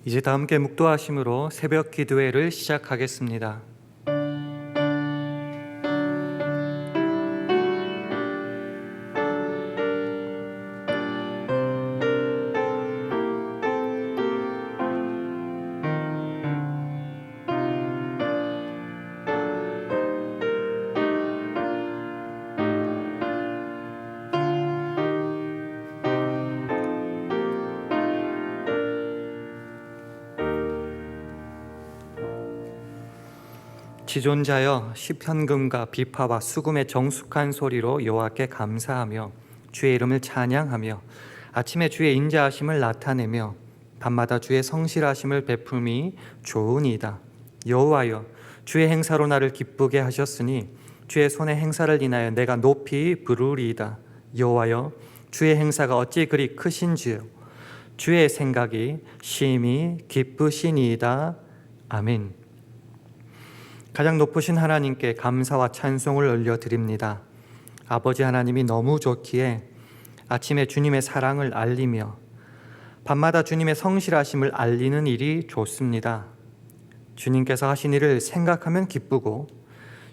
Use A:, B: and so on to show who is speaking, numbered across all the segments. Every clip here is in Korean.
A: 이제 다 함께 묵도하심으로 새벽 기도회를 시작하겠습니다. 지존자여, 시편금과 비파와 수금의 정숙한 소리로 여호와께 감사하며 주의 이름을 찬양하며 아침에 주의 인자하심을 나타내며 밤마다 주의 성실하심을 베풀미 좋으니이다. 여호와여, 주의 행사로 나를 기쁘게 하셨으니 주의 손의 행사를 인하여 내가 높이 부르리이다. 여호와여, 주의 행사가 어찌 그리 크신지요, 주의 생각이 심히 기쁘시니이다. 아멘. 가장 높으신 하나님께 감사와 찬송을 올려드립니다. 아버지 하나님이 너무 좋기에 아침에 주님의 사랑을 알리며 밤마다 주님의 성실하심을 알리는 일이 좋습니다. 주님께서 하신 일을 생각하면 기쁘고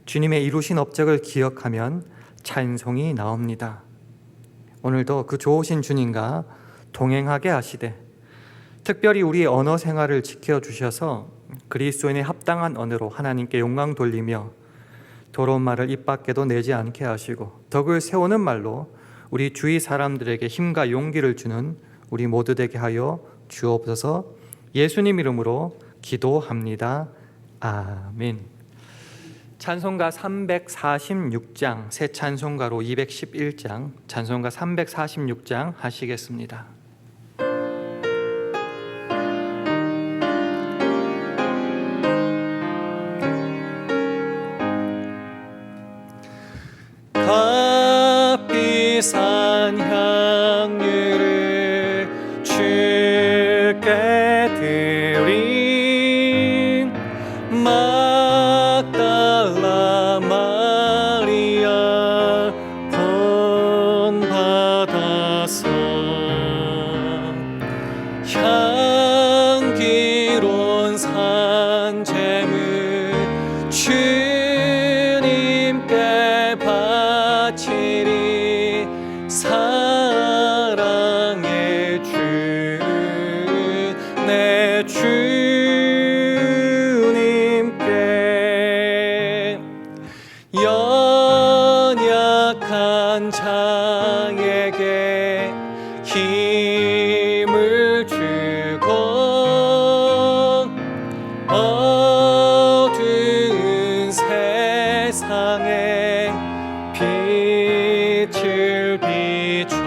A: 주님의 이루신 업적을 기억하면 찬송이 나옵니다. 오늘도 그 좋으신 주님과 동행하게 하시되 특별히 우리의 언어 생활을 지켜주셔서 그리스도인의 합당한 언어로 하나님께 영광 돌리며 더러운 말을 입 밖에도 내지 않게 하시고 덕을 세우는 말로 우리 주위 사람들에게 힘과 용기를 주는 우리 모두 되게 하여 주옵소서. 예수님 이름으로 기도합니다. 아멘. 찬송가 346장, 새 찬송가로 211장, 찬송가 346장 하시겠습니다. 값비싼 향유를 주께 드린 막달라 마리아 본받아서 향기로운 산재물 주님께 바치리. 사랑의 주 내 주님께 연약한 자에게 힘을 주고 어두운 세상에 빛을 비춰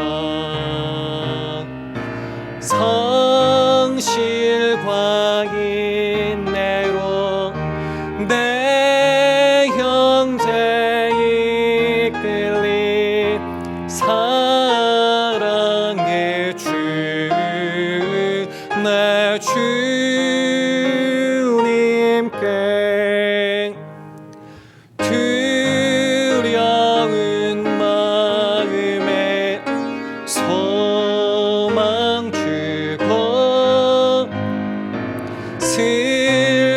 A: 성실과 인내로 내 형제 이끌리. 사랑의 주 내 주님께 두려운 마음에 소망 주고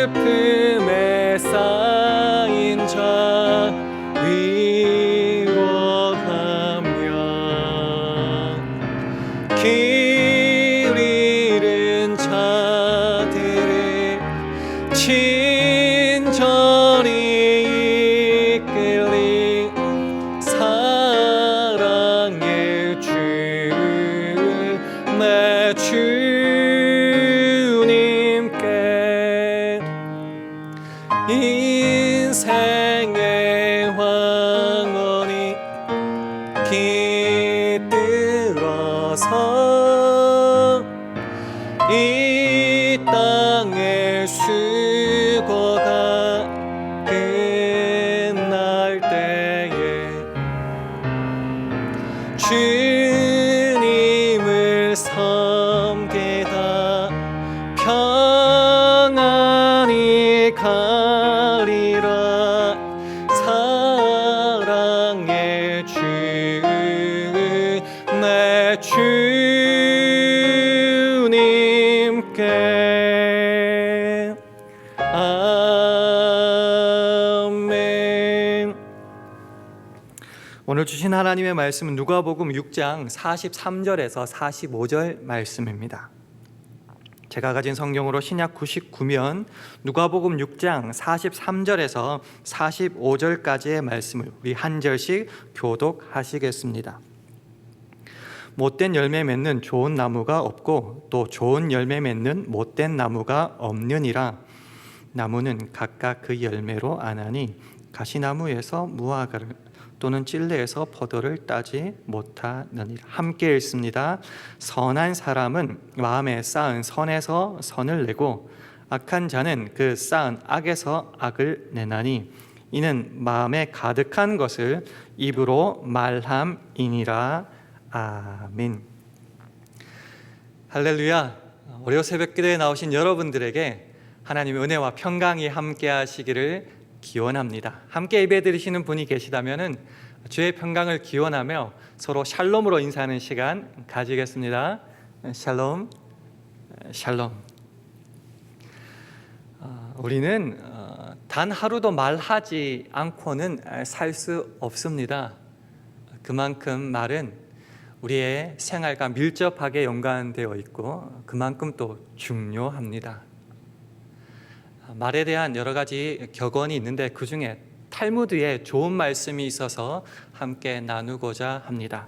A: 슬픔에 쌓인 자 위로하며 길 잃은 자들을 친절히 이끌리. 사랑의 주 내 주님께 인생의 황혼이 깃들어서 이 땅의 수고가 끝날 때에 주님을 섬기다 평안히 가리라. 사랑의 주 내 주님께 오늘 주신 하나님의 말씀은 누가복음 6장 43절에서 45절 말씀입니다. 제가 가진 성경으로 신약 99면 누가복음 6장 43절에서 45절까지의 말씀을 우리 한 절씩 교독하시겠습니다. 못된 열매 맺는 좋은 나무가 없고 또 좋은 열매 맺는 못된 나무가 없느니라. 나무는 각각 그 열매로 아나니 가시나무에서 무화과를 또는 찔레에서 포도를 따지 못하느니라. 함께 읽습니다. 선한 사람은 마음에 쌓은 선에서 선을 내고 악한 자는 그 쌓은 악에서 악을 내나니 이는 마음에 가득한 것을 입으로 말함이니라. 아멘. 할렐루야. 월요 새벽 기도에 나오신 여러분들에게 하나님의 은혜와 평강이 함께 하시기를 기원합니다. 함께 예배 드리시는 분이 계시다면 주의 평강을 기원하며 서로 샬롬으로 인사하는 시간 가지겠습니다. 샬롬, 샬롬. 우리는 단 하루도 말하지 않고는 살 수 없습니다. 그만큼 말은 우리의 생활과 밀접하게 연관되어 있고 그만큼 또 중요합니다. 말에 대한 여러 가지 격언이 있는데 그 중에 탈무드에 좋은 말씀이 있어서 함께 나누고자 합니다.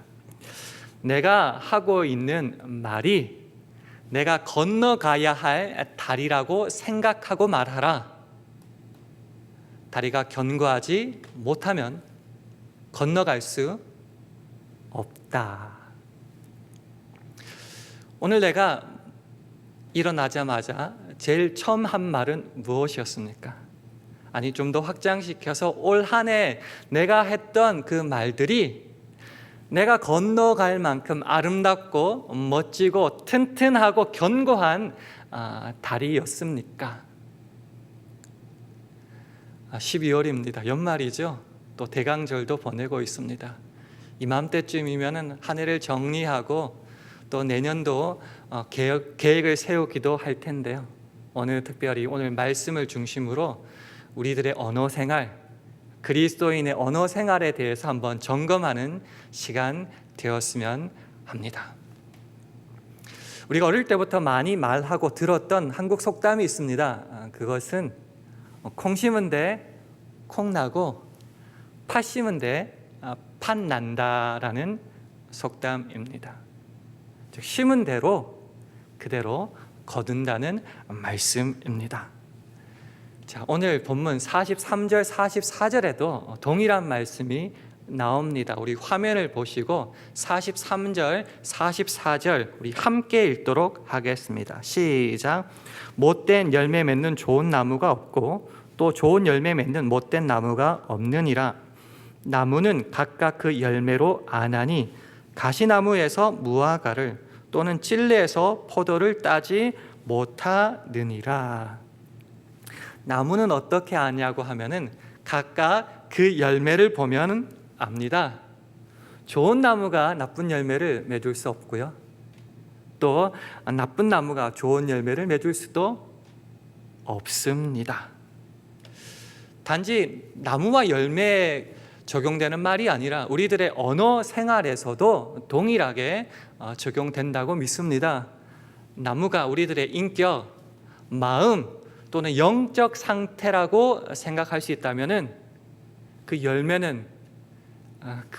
A: 내가 하고 있는 말이 내가 건너가야 할 다리라고 생각하고 말하라. 다리가 견고하지 못하면 건너갈 수 없다. 오늘 내가 일어나자마자 제일 처음 한 말은 무엇이었습니까? 아니, 좀 더 확장시켜서 올 한 해 내가 했던 그 말들이 내가 건너갈 만큼 아름답고 멋지고 튼튼하고 견고한 다리였습니까? 12월입니다. 연말이죠. 또 대강절도 보내고 있습니다. 이맘때쯤이면 한 해를 정리하고 또 내년도 계획을 세우기도 할 텐데요. 오늘 특별히 오늘 말씀을 중심으로 우리들의 언어 생활, 그리스도인의 언어 생활에 대해서 한번 점검하는 시간 되었으면 합니다. 우리가 어릴 때부터 많이 말하고 들었던 한국 속담이 있습니다. 그것은 콩 심은 데 콩 나고 팥 심은 데 팥 난다라는 속담입니다. 즉 심은 대로 그대로 거둔다는 말씀입니다. 자, 오늘 본문 43절 44절에도 동일한 말씀이 나옵니다. 우리 화면을 보시고 43절 44절 우리 함께 읽도록 하겠습니다. 시작. 못된 열매 맺는 좋은 나무가 없고 또 좋은 열매 맺는 못된 나무가 없느니라. 나무는 각각 그 열매로 아나니 가시나무에서 무화과를 또는 찔레에서 포도를 따지 못하느니라. 나무는 어떻게 아냐고 하면은 각각 그 열매를 보면 압니다. 좋은 나무가 나쁜 열매를 맺을 수 없고요. 또 나쁜 나무가 좋은 열매를 맺을 수도 없습니다. 단지 나무와 열매에 적용되는 말이 아니라 우리들의 언어 생활에서도 동일하게 적용된다고 믿습니다. 나무가 우리들의 인격, 마음 또는 영적 상태라고 생각할 수 있다면은 그 열매는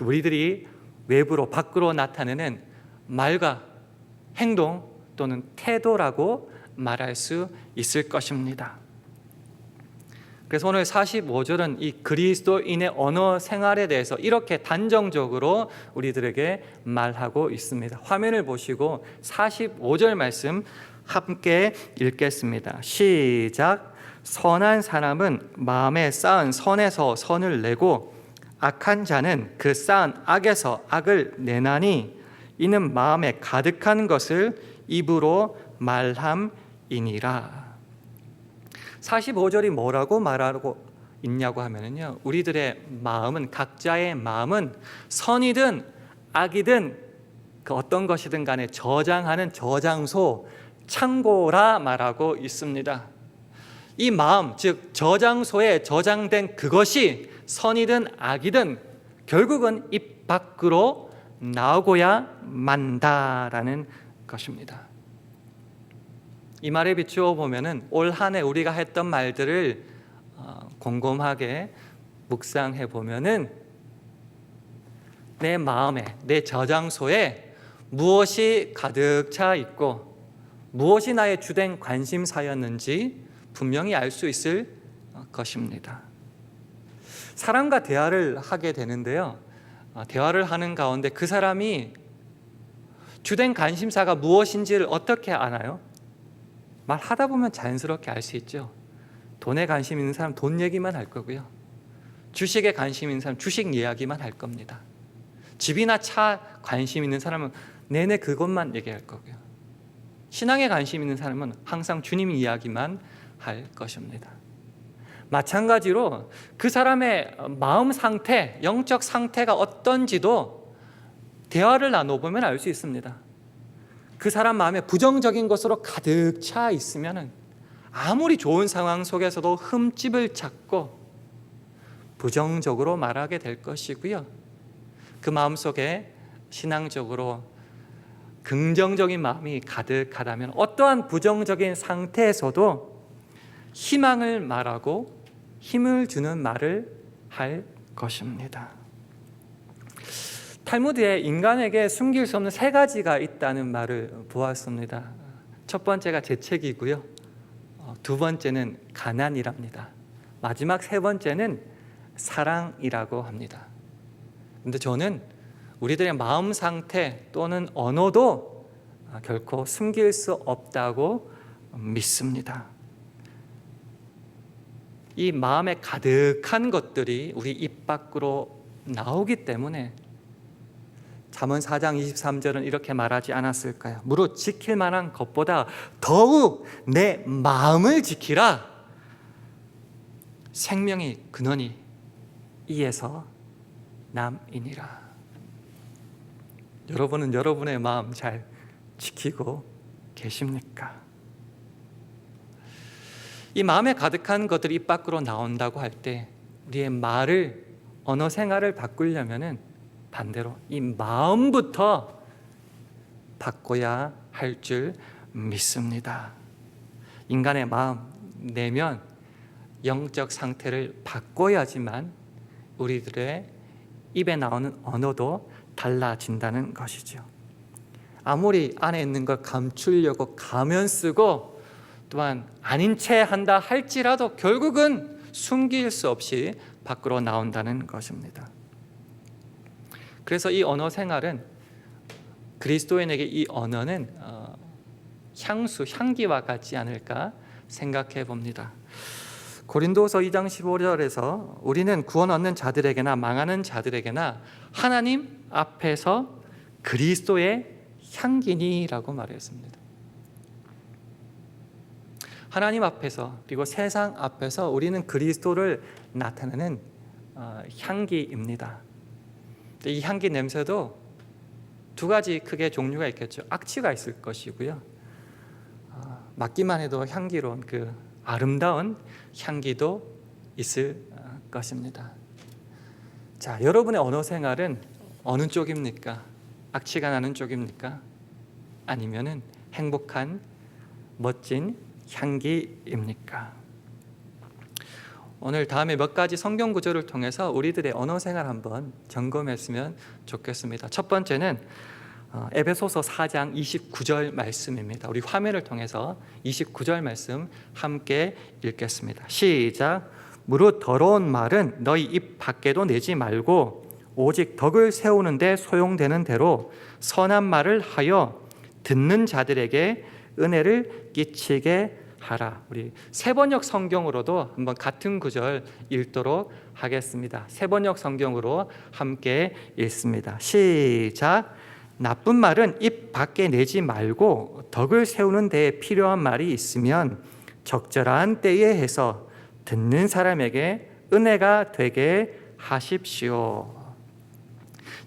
A: 우리들이 외부로 밖으로 나타내는 말과 행동 또는 태도라고 말할 수 있을 것입니다. 그래서 오늘 45절은 이 그리스도인의 언어 생활에 대해서 이렇게 단정적으로 우리들에게 말하고 있습니다. 화면을 보시고 45절 말씀 함께 읽겠습니다. 시작. 선한 사람은 마음에 쌓은 선에서 선을 내고 악한 자는 그 쌓은 악에서 악을 내나니 이는 마음에 가득한 것을 입으로 말함이니라. 45절이 뭐라고 말하고 있냐고 하면요, 우리들의 마음은, 각자의 마음은 선이든 악이든 그 어떤 것이든 간에 저장하는 저장소, 창고라 말하고 있습니다. 이 마음, 즉 저장소에 저장된 그것이 선이든 악이든 결국은 이 밖으로 나오고야 만다라는 것입니다. 이 말에 비추어 보면은 올 한 해 우리가 했던 말들을 곰곰하게 묵상해 보면은 내 마음에, 내 저장소에 무엇이 가득 차 있고 무엇이 나의 주된 관심사였는지 분명히 알 수 있을 것입니다. 사람과 대화를 하게 되는데요, 대화를 하는 가운데 그 사람이 주된 관심사가 무엇인지를 어떻게 아나요? 말하다 보면 자연스럽게 알 수 있죠. 돈에 관심 있는 사람 돈 얘기만 할 거고요, 주식에 관심 있는 사람 주식 이야기만 할 겁니다. 집이나 차 관심 있는 사람은 내내 그것만 얘기할 거고요, 신앙에 관심 있는 사람은 항상 주님 이야기만 할 것입니다. 마찬가지로 그 사람의 마음 상태, 영적 상태가 어떤지도 대화를 나눠보면 알 수 있습니다. 그 사람 마음에 부정적인 것으로 가득 차 있으면 아무리 좋은 상황 속에서도 흠집을 찾고 부정적으로 말하게 될 것이고요, 그 마음속에 신앙적으로 긍정적인 마음이 가득하다면 어떠한 부정적인 상태에서도 희망을 말하고 힘을 주는 말을 할 것입니다. 탈무드에 인간에게 숨길 수 없는 세 가지가 있다는 말을 보았습니다. 첫 번째가 재책이고요, 두 번째는 가난이랍니다. 마지막 세 번째는 사랑이라고 합니다. 그런데 저는 우리들의 마음 상태 또는 언어도 결코 숨길 수 없다고 믿습니다. 이 마음에 가득한 것들이 우리 입 밖으로 나오기 때문에 잠언 4장 23절은 이렇게 말하지 않았을까요? 무릇 지킬 만한 것보다 더욱 내 마음을 지키라. 생명이 근원이 이에서 남이니라. 여러분은 여러분의 마음 잘 지키고 계십니까? 이 마음에 가득한 것들이 입 밖으로 나온다고 할 때 우리의 말을, 언어 생활을 바꾸려면은 반대로 이 마음부터 바꿔야 할 줄 믿습니다. 인간의 마음, 내면, 영적 상태를 바꿔야지만 우리들의 입에 나오는 언어도 달라진다는 것이죠. 아무리 안에 있는 걸 감추려고 가면 쓰고 또한 아닌 채 한다 할지라도 결국은 숨길 수 없이 밖으로 나온다는 것입니다. 그래서 이 언어 생활은, 그리스도인에게 이 언어는 향수, 향기와 같지 않을까 생각해 봅니다. 고린도서 2장 15절에서 우리는 구원 얻는 자들에게나 망하는 자들에게나 하나님 앞에서 그리스도의 향기니라고 말했습니다. 하나님 앞에서 그리고 세상 앞에서 우리는 그리스도를 나타내는 향기입니다. 이 향기 냄새도 두 가지 크게 종류가 있겠죠. 악취가 있을 것이고요, 맡기만 해도 향기로운 그 아름다운 향기도 있을 것입니다. 자, 여러분의 언어 생활은 어느 쪽입니까? 악취가 나는 쪽입니까? 아니면은 행복한 멋진 향기입니까? 오늘 다음에 몇 가지 성경 구절을 통해서 우리들의 언어 생활 한번 점검했으면 좋겠습니다. 첫 번째는 에베소서 4장 29절 말씀입니다. 우리 화면을 통해서 29절 말씀 함께 읽겠습니다. 시작. 무릇 더러운 말은 너희 입 밖에도 내지 말고 오직 덕을 세우는 데 소용되는 대로 선한 말을 하여 듣는 자들에게 은혜를 끼치게 하라. 우리 세번역 성경으로도 한번 같은 구절 읽도록 하겠습니다. 세번역 성경으로 함께 읽습니다. 시작. 나쁜 말은 입 밖에 내지 말고 덕을 세우는 데에 필요한 말이 있으면 적절한 때에 해서 듣는 사람에게 은혜가 되게 하십시오.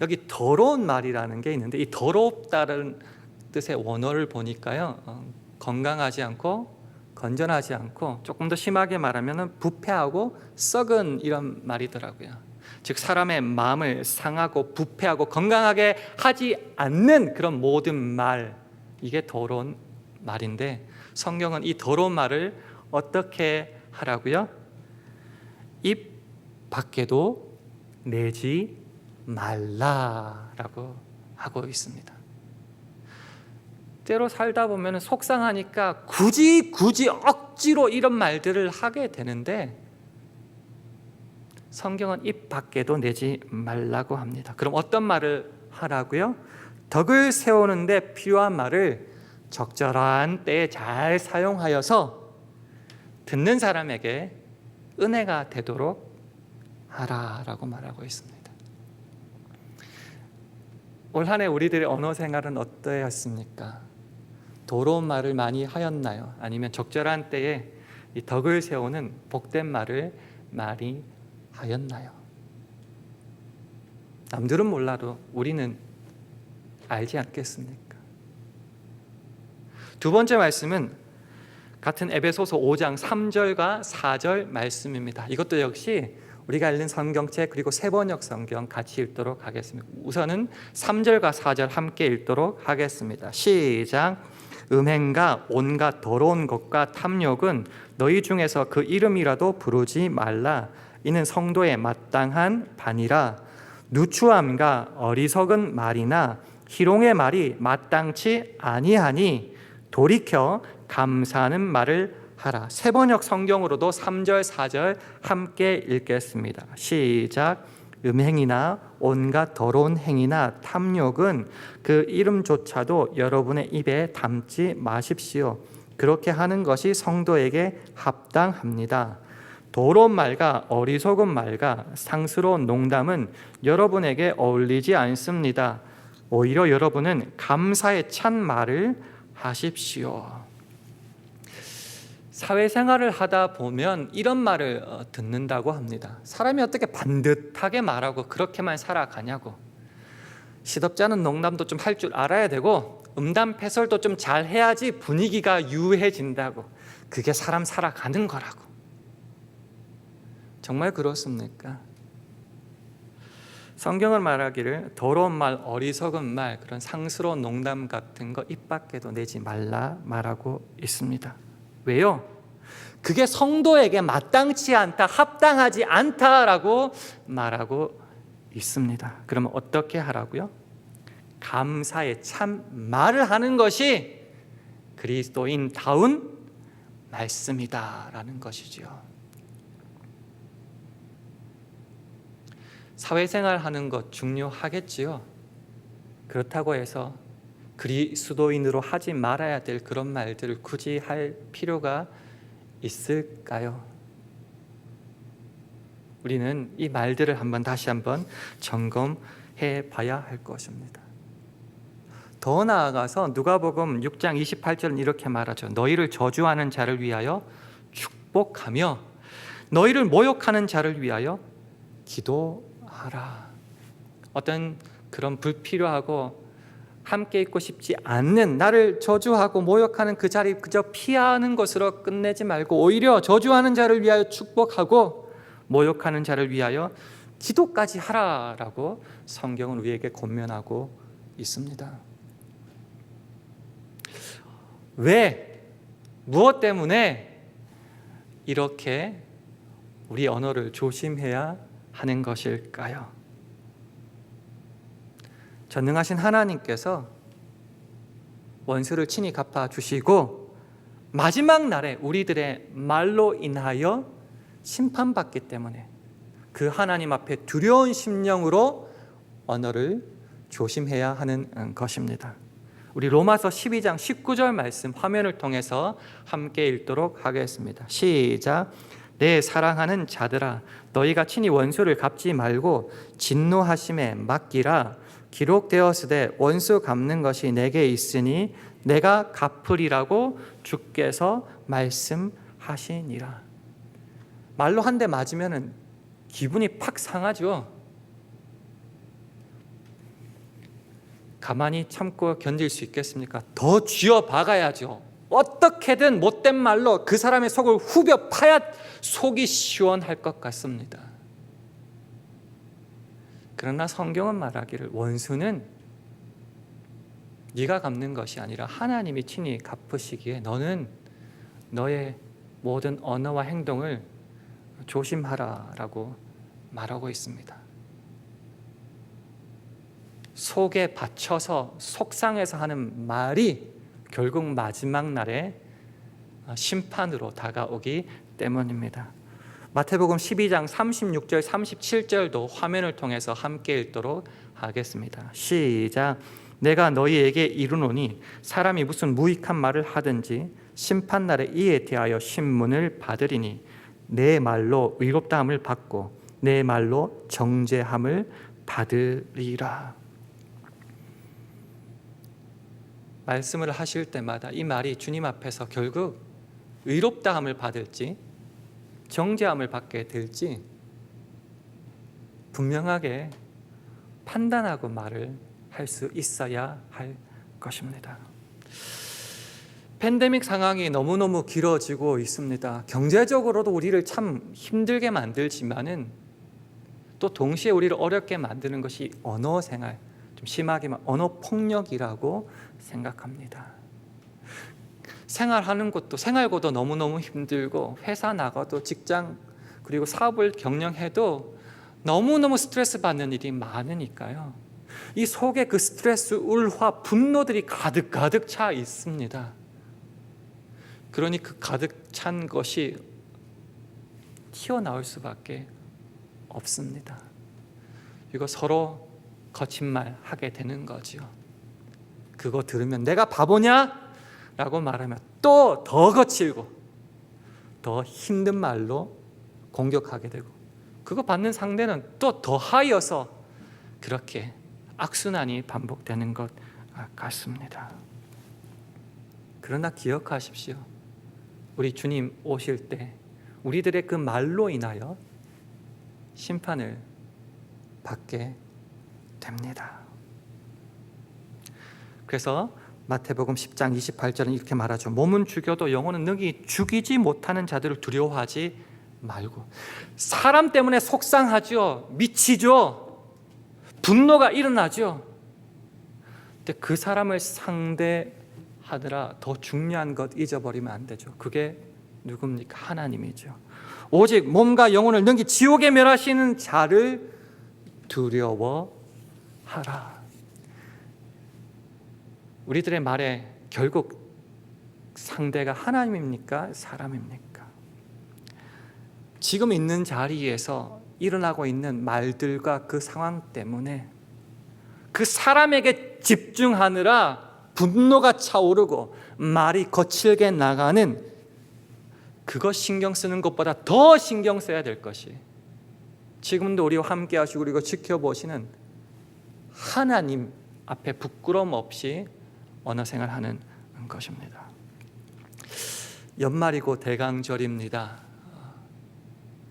A: 여기 더러운 말이라는 게 있는데, 이 더럽다는 뜻의 원어를 보니까요, 건강하지 않고 건전하지 않고 조금 더 심하게 말하면 부패하고 썩은 이런 말이더라고요. 즉 사람의 마음을 상하고 부패하고 건강하게 하지 않는 그런 모든 말, 이게 더러운 말인데 성경은 이 더러운 말을 어떻게 하라고요? 입 밖에도 내지 말라라고 하고 있습니다. 때로 살다 보면 속상하니까 굳이 억지로 이런 말들을 하게 되는데 성경은 입 밖에도 내지 말라고 합니다. 그럼 어떤 말을 하라고요? 덕을 세우는데 필요한 말을 적절한 때에 잘 사용하여서 듣는 사람에게 은혜가 되도록 하라라고 말하고 있습니다. 올 한 해 우리들의 언어 생활은 어떠했습니까? 더러운 말을 많이 하였나요? 아니면 적절한 때에 이 덕을 세우는 복된 말을 많이 하였나요? 남들은 몰라도 우리는 알지 않겠습니까? 두 번째 말씀은 같은 에베소서 5장 3절과 4절 말씀입니다. 이것도 역시 우리가 읽는 성경책 그리고 세번역 성경 같이 읽도록 하겠습니다. 우선은 3절과 4절 함께 읽도록 하겠습니다. 시작. 음행과 온갖 더러운 것과 탐욕은 너희 중에서 그 이름이라도 부르지 말라. 이는 성도의 마땅한 반이라. 누추함과 어리석은 말이나 희롱의 말이 마땅치 아니하니 돌이켜 감사하는 말을 하라. 세번역 성경으로도 3절 4절 함께 읽겠습니다. 시작. 음행이나 온갖 더러운 행위나 탐욕은 그 이름조차도 여러분의 입에 담지 마십시오. 그렇게 하는 것이 성도에게 합당합니다. 더러운 말과 어리석은 말과 상스러운 농담은 여러분에게 어울리지 않습니다. 오히려 여러분은 감사에 찬 말을 하십시오. 사회생활을 하다 보면 이런 말을 듣는다고 합니다. 사람이 어떻게 반듯하게 말하고 그렇게만 살아가냐고. 시덥지 않은 농담도 좀 할 줄 알아야 되고 음담패설도 좀 잘해야지 분위기가 유해진다고. 그게 사람 살아가는 거라고. 정말 그렇습니까? 성경을 말하기를 더러운 말, 어리석은 말, 그런 상스러운 농담 같은 거 입 밖에도 내지 말라 말하고 있습니다. 왜요? 그게 성도에게 마땅치 않다, 합당하지 않다라고 말하고 있습니다. 그러면 어떻게 하라고요? 감사에 참 말을 하는 것이 그리스도인다운 말씀이다라는 것이죠. 사회생활 하는 것 중요하겠지요. 그렇다고 해서 그리스도인으로 하지 말아야 될 그런 말들을 굳이 할 필요가 있을까요? 우리는 이 말들을 다시 한번 점검해 봐야 할 것입니다. 더 나아가서 누가복음 6장 28절은 이렇게 말하죠. 너희를 저주하는 자를 위하여 축복하며 너희를 모욕하는 자를 위하여 기도하라. 어떤 그런 불필요하고 함께 있고 싶지 않는, 나를 저주하고 모욕하는 그 자리 그저 피하는 것으로 끝내지 말고 오히려 저주하는 자를 위하여 축복하고 모욕하는 자를 위하여 기도까지 하라라고 성경은 우리에게 권면하고 있습니다. 왜? 무엇 때문에 이렇게 우리 언어를 조심해야 하는 것일까요? 전능하신 하나님께서 원수를 친히 갚아주시고 마지막 날에 우리들의 말로 인하여 심판받기 때문에 그 하나님 앞에 두려운 심령으로 언어를 조심해야 하는 것입니다. 우리 로마서 12장 19절 말씀 화면을 통해서 함께 읽도록 하겠습니다. 시작. 내 사랑하는 자들아 너희가 친히 원수를 갚지 말고 진노하심에 맡기라. 기록되었으되 원수 갚는 것이 내게 있으니 내가 갚으리라고 주께서 말씀하시니라. 말로 한 대 맞으면 기분이 팍 상하죠. 가만히 참고 견딜 수 있겠습니까? 더 쥐어 박아야죠. 어떻게든 못된 말로 그 사람의 속을 후벼 파야 속이 시원할 것 같습니다. 그러나 성경은 말하기를 원수는 네가 갚는 것이 아니라 하나님이 친히 갚으시기에 너는 너의 모든 언어와 행동을 조심하라라고 말하고 있습니다. 속에 받쳐서 속상해서 하는 말이 결국 마지막 날에 심판으로 다가오기 때문입니다. 마태복음 12장 36절 37절도 화면을 통해서 함께 읽도록 하겠습니다. 시작. 내가 너희에게 이르노니 사람이 무슨 무익한 말을 하든지 심판날에 이에 대하여 신문을 받으리니 내 말로 의롭다함을 받고 내 말로 정죄함을 받으리라. 말씀을 하실 때마다 이 말이 주님 앞에서 결국 의롭다함을 받을지 정죄함을 받게 될지 분명하게 판단하고 말을 할 수 있어야 할 것입니다. 팬데믹 상황이 너무너무 길어지고 있습니다. 경제적으로도 우리를 참 힘들게 만들지만은 또 동시에 우리를 어렵게 만드는 것이 언어 생활, 좀 심하게 말하면 언어 폭력이라고 생각합니다. 생활하는 것도 생활고도 너무너무 힘들고 회사 나가도 직장 그리고 사업을 경영해도 너무너무 스트레스 받는 일이 많으니까요. 이 속에 그 스트레스, 울화, 분노들이 가득 차 있습니다. 그러니 그 가득 찬 것이 튀어나올 수밖에 없습니다. 이거 서로 거친 말 하게 되는 거죠. 그거 들으면 내가 바보냐? 라고 말하면 또 더 거칠고 더 힘든 말로 공격하게 되고 그거 받는 상대는 또 더 하이어서 그렇게 악순환이 반복되는 것 같습니다. 그러나 기억하십시오. 우리 주님 오실 때 우리들의 그 말로 인하여 심판을 받게 됩니다. 그래서 마태복음 10장 28절은 이렇게 말하죠. 몸은 죽여도 영혼은 능히 죽이지 못하는 자들을 두려워하지 말고. 사람 때문에 속상하죠. 미치죠. 분노가 일어나죠. 근데 그 사람을 상대하느라 더 중요한 것 잊어버리면 안 되죠. 그게 누굽니까? 하나님이죠. 오직 몸과 영혼을 능히 지옥에 멸하시는 자를 두려워하라. 우리들의 말에 결국 상대가 하나님입니까? 사람입니까? 지금 있는 자리에서 일어나고 있는 말들과 그 상황 때문에 그 사람에게 집중하느라 분노가 차오르고 말이 거칠게 나가는 그것 신경 쓰는 것보다 더 신경 써야 될 것이 지금도 우리와 함께 하시고 우리가 지켜보시는 하나님 앞에 부끄러움 없이 언어 생활하는 것입니다. 연말이고 대강절입니다.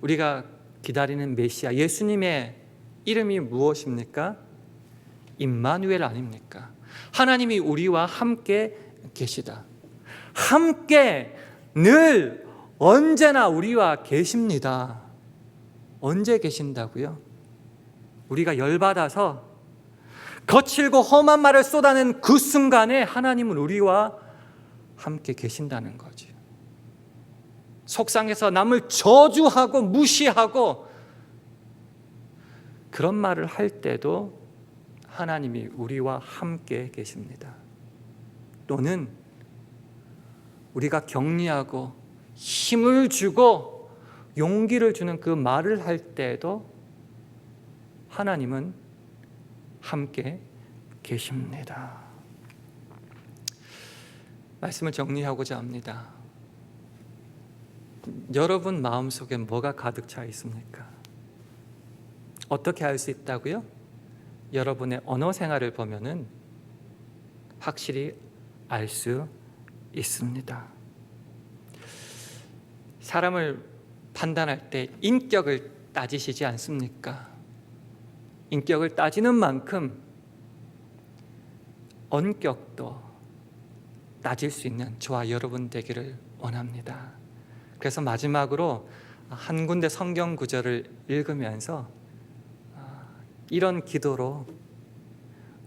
A: 우리가 기다리는 메시아 예수님의 이름이 무엇입니까? 임마누엘 아닙니까? 하나님이 우리와 함께 계시다. 함께 늘 언제나 우리와 계십니다. 언제 계신다고요? 우리가 열받아서 거칠고 험한 말을 쏟아낸 그 순간에 하나님은 우리와 함께 계신다는 거죠. 속상해서 남을 저주하고 무시하고 그런 말을 할 때도 하나님이 우리와 함께 계십니다. 또는 우리가 격려하고 힘을 주고 용기를 주는 그 말을 할 때에도 하나님은 함께 계십니다. 말씀을 정리하고자 합니다. 여러분 마음속에 뭐가 가득 차 있습니까? 어떻게 알 수 있다고요? 여러분의 언어 생활을 보면은 확실히 알 수 있습니다. 사람을 판단할 때 인격을 따지시지 않습니까? 인격을 따지는 만큼 언격도 따질 수 있는 저와 여러분 되기를 원합니다. 그래서 마지막으로 한 군데 성경 구절을 읽으면서 이런 기도로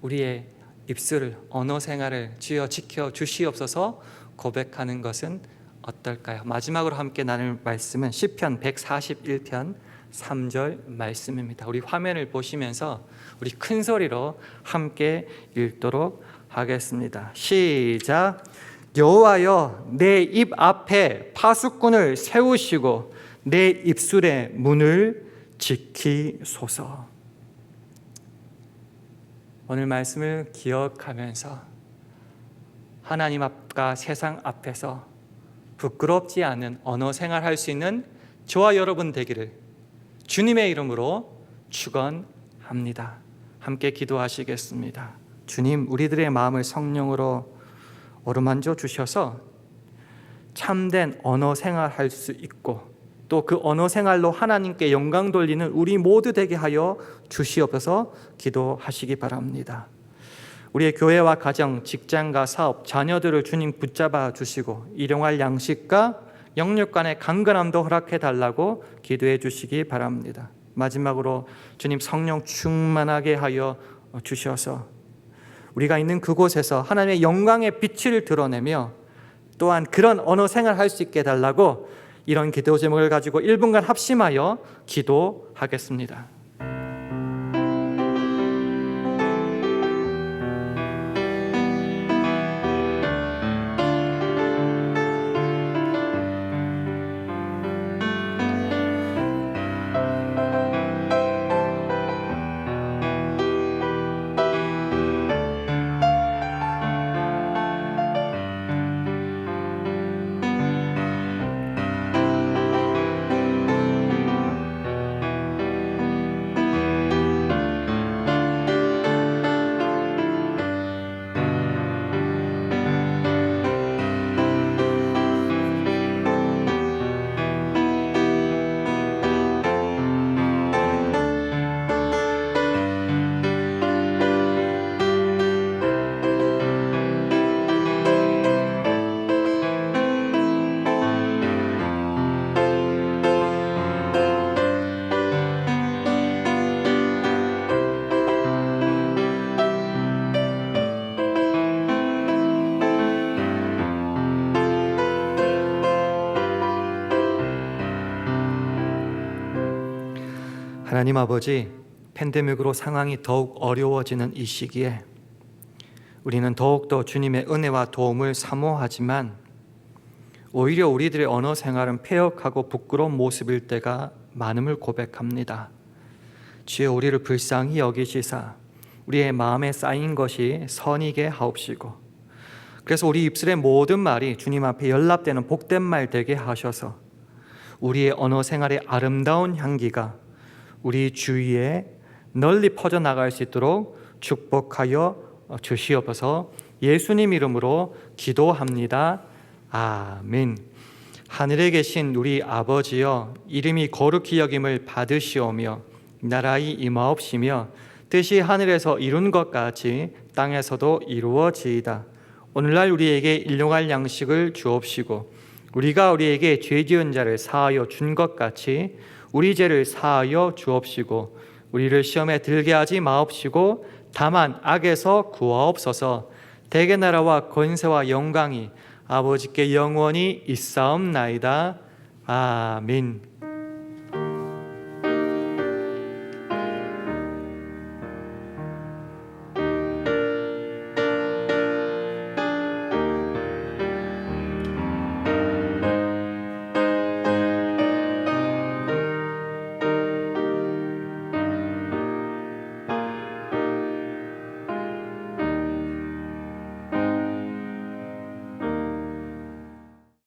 A: 우리의 입술을, 언어 생활을 주여 지켜 주시옵소서 고백하는 것은 어떨까요? 마지막으로 함께 나눌 말씀은 시편 141편 3절 말씀입니다. 우리 화면을 보시면서 우리 큰 소리로 함께 읽도록 하겠습니다. 시작. 여호와여, 내 입 앞에 파수꾼을 세우시고 내 입술의 문을 지키소서. 오늘 말씀을 기억하면서 하나님 앞과 세상 앞에서 부끄럽지 않은 언어 생활할 수 있는 저와 여러분 되기를 주님의 이름으로 축원합니다. 함께 기도하시겠습니다. 주님, 우리들의 마음을 성령으로 어루만져 주셔서 참된 언어 생활할 수 있고 또 그 언어 생활로 하나님께 영광 돌리는 우리 모두 되게 하여 주시옵소서 기도하시기 바랍니다. 우리의 교회와 가정, 직장과 사업, 자녀들을 주님 붙잡아 주시고 일용할 양식과 영육 간의 강건함도 허락해 달라고 기도해 주시기 바랍니다. 마지막으로 주님 성령 충만하게 하여 주셔서 우리가 있는 그곳에서 하나님의 영광의 빛을 드러내며 또한 그런 언어 생활할 수 있게 해달라고 이런 기도 제목을 가지고 1분간 합심하여 기도하겠습니다. 하나님 아버지, 팬데믹으로 상황이 더욱 어려워지는 이 시기에 우리는 더욱더 주님의 은혜와 도움을 사모하지만 오히려 우리들의 언어 생활은 폐역하고 부끄러운 모습일 때가 많음을 고백합니다. 주여, 우리를 불쌍히 여기시사 우리의 마음에 쌓인 것이 선이게 하옵시고 그래서 우리 입술의 모든 말이 주님 앞에 연락되는 복된 말 되게 하셔서 우리의 언어 생활의 아름다운 향기가 우리 주위에 널리 퍼져나갈 수 있도록 축복하여 주시옵소서. 예수님 이름으로 기도합니다. 아멘. 하늘에 계신 우리 아버지여, 이름이 거룩히 여김을 받으시오며 나라의 임하옵시며 뜻이 하늘에서 이룬 것 같이 땅에서도 이루어지이다. 오늘날 우리에게 일용할 양식을 주옵시고 우리가 우리에게 죄 지은 자를 사하여 준 것 같이 우리 죄를 사하여 주옵시고 우리를 시험에 들게 하지 마옵시고 다만 악에서 구하옵소서. 대개 나라와 권세와 영광이 아버지께 영원히 있사옵나이다. 아멘.